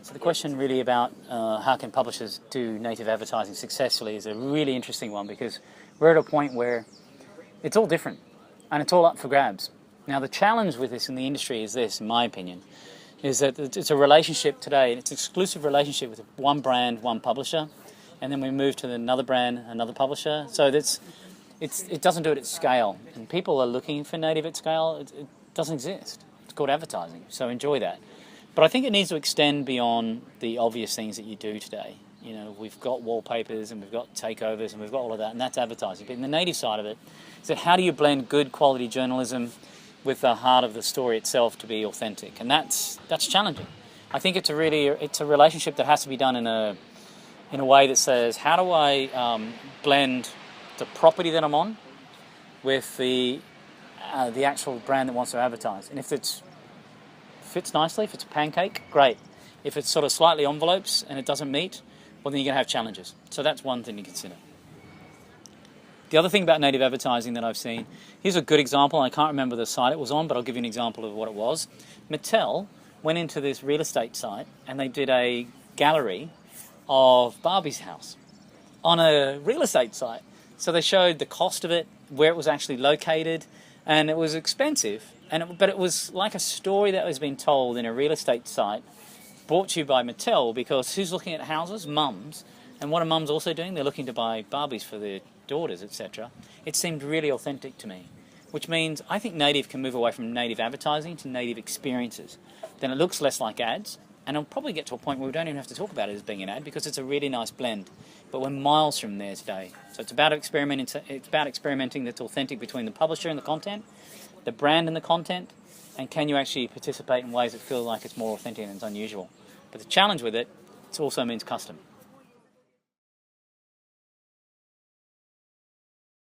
So the question really about how can publishers do native advertising successfully is a really interesting one, because we're at a point where it's all different and it's all up for grabs. Now the challenge with this in the industry is this, in my opinion, is that it's a relationship today, it's an exclusive relationship with one brand, one publisher, and then we move to another brand, another publisher. So it doesn't do it at scale, and people are looking for native at scale. It doesn't exist. It's called advertising, so enjoy that. But I think it needs to extend beyond the obvious things that you do today. You know, we've got wallpapers and we've got takeovers and we've got all of that, and that's advertising. But in the native side of it, is that how do you blend good quality journalism with the heart of the story itself to be authentic? And that's challenging. I think it's a relationship that has to be done in a way that says, how do I blend the property that I'm on with the actual brand that wants to advertise? And if it fits nicely, if it's a pancake, great. If it's sort of slightly envelopes and it doesn't meet, well, then you're going to have challenges. So that's one thing to consider. The other thing about native advertising that I've seen, here's a good example. I can't remember the site it was on, but I'll give you an example of what it was. Mattel went into this real estate site and they did a gallery of Barbie's house on a real estate site. So they showed the cost of it, where it was actually located, and it was expensive. But it was like a story that was being told in a real estate site, brought to you by Mattel, because who's looking at houses? Mums. And what are mums also doing? They're looking to buy Barbies for their daughters, etc. It seemed really authentic to me, which means I think native can move away from native advertising to native experiences. Then it looks less like ads, and it'll probably get to a point where we don't even have to talk about it as being an ad, because it's a really nice blend. But we're miles from there today. So it's about experimenting that's authentic between the publisher and the content, the brand and the content, and can you actually participate in ways that feel like it's more authentic and it's unusual. But the challenge with it also means custom.